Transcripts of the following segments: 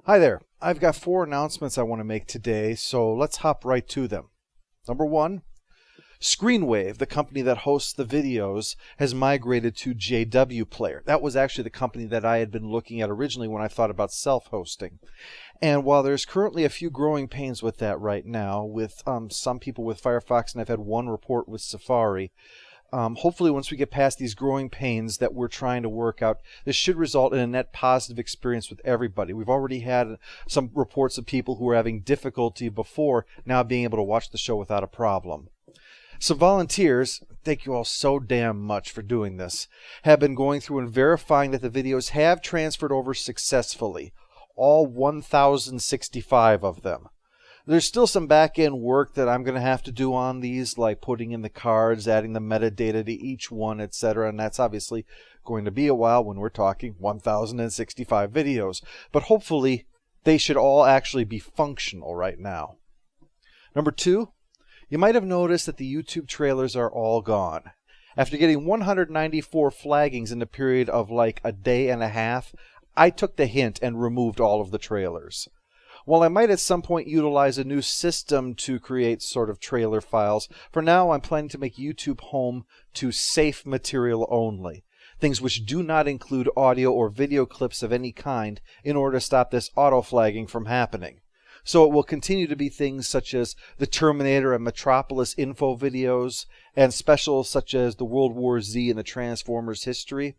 Hi there. I've got 4 announcements I want to make today, so let's hop right to them. Number 1, Screenwave, the company that hosts the videos, has migrated to JW Player. That was actually the company that I had been looking at originally when I thought about self-hosting. And while there's currently a few growing pains with that right now, with some people with Firefox, and I've had one report with Safari, hopefully once we get past these growing pains that we're trying to work out, this should result in a net positive experience with everybody. We've already had some reports of people who were having difficulty before now being able to watch the show without a problem. Some volunteers, thank you all so damn much for doing this, have been going through and verifying that the videos have transferred over successfully. All 1,065 of them. There's still some back-end work that I'm going to have to do on these, like putting in the cards, adding the metadata to each one, etc. And that's obviously going to be a while when we're talking 1,065 videos. But hopefully, they should all actually be functional right now. Number 2, you might have noticed that the YouTube trailers are all gone. After getting 194 flaggings in a period of like a day and a half, I took the hint and removed all of the trailers. While I might at some point utilize a new system to create sort of trailer files, for now I'm planning to make YouTube home to safe material only. Things which do not include audio or video clips of any kind in order to stop this auto-flagging from happening. So it will continue to be things such as the Terminator and Metropolis info videos, and specials such as the World War Z and the Transformers history.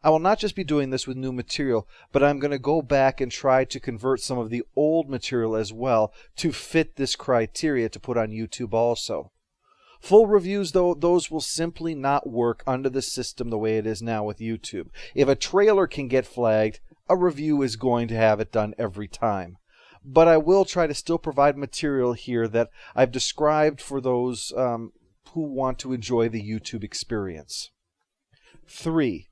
I will not just be doing this with new material, but I'm going to go back and try to convert some of the old material as well to fit this criteria to put on YouTube also. Full reviews, though, those will simply not work under the system the way it is now with YouTube. If a trailer can get flagged, a review is going to have it done every time. But I will try to still provide material here that I've described for those who want to enjoy the YouTube experience. 3.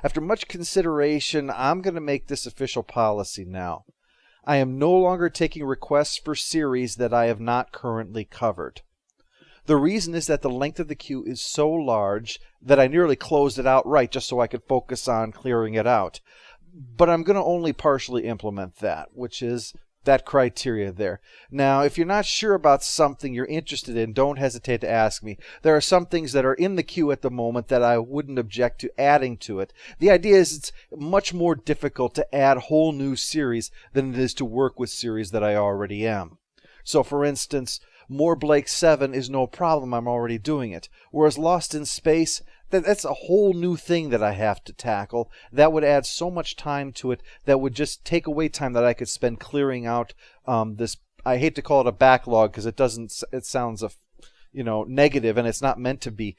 After much consideration, I'm going to make this official policy now. I am no longer taking requests for series that I have not currently covered. The reason is that the length of the queue is so large that I nearly closed it outright just so I could focus on clearing it out. But I'm going to only partially implement that, which is that criteria there. Now, if you're not sure about something you're interested in, don't hesitate to ask me. There are some things that are in the queue at the moment that I wouldn't object to adding to it. The idea is it's much more difficult to add whole new series than it is to work with series that I already am. So, for instance, More Blake 7 is no problem, I'm already doing it. Whereas Lost in Space, that's a whole new thing that I have to tackle. That would add so much time to it that would just take away time that I could spend clearing out this. I hate to call it a backlog because it sounds negative, and it's not meant to be.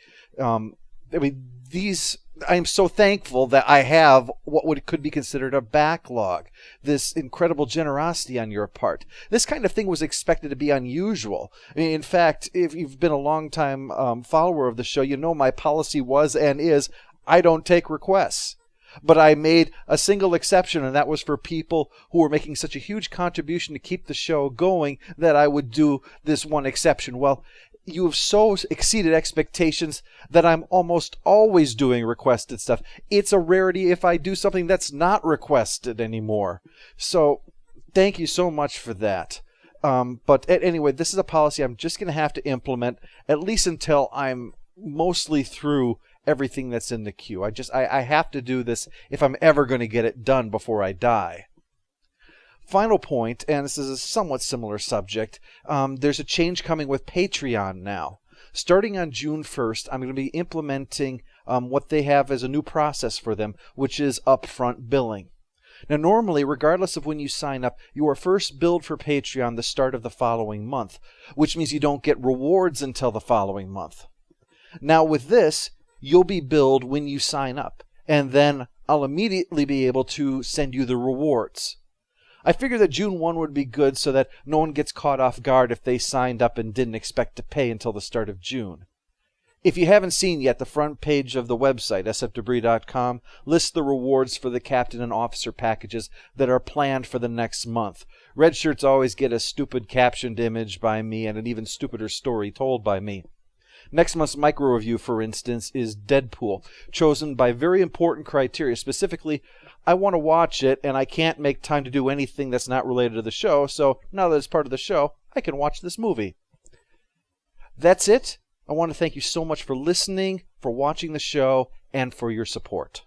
I am so thankful that I have what could be considered a backlog. This incredible generosity on your part. This kind of thing was expected to be unusual. In fact, if you've been a long-time follower of the show, you know my policy was and is, I don't take requests. But I made a single exception, and that was for people who were making such a huge contribution to keep the show going that I would do this one exception. Well, you have so exceeded expectations that I'm almost always doing requested stuff. It's a rarity if I do something that's not requested anymore. So thank you so much for that. But anyway, this is a policy I'm just going to have to implement, at least until I'm mostly through everything that's in the queue. I have to do this if I'm ever going to get it done before I die. Final point, and this is a somewhat similar subject, there's a change coming with Patreon now. Starting on June 1st, I'm going to be implementing what they have as a new process for them, which is upfront billing. Now, normally, regardless of when you sign up, you are first billed for Patreon the start of the following month, which means you don't get rewards until the following month. Now, with this, you'll be billed when you sign up, and then I'll immediately be able to send you the rewards. I figured that June 1 would be good so that no one gets caught off guard if they signed up and didn't expect to pay until the start of June. If you haven't seen yet, the front page of the website, sfdebris.com, lists the rewards for the captain and officer packages that are planned for the next month. Red shirts always get a stupid captioned image by me and an even stupider story told by me. Next month's micro review, for instance, is Deadpool, chosen by very important criteria. Specifically, I want to watch it, and I can't make time to do anything that's not related to the show, so now that it's part of the show, I can watch this movie. That's it. I want to thank you so much for listening, for watching the show, and for your support.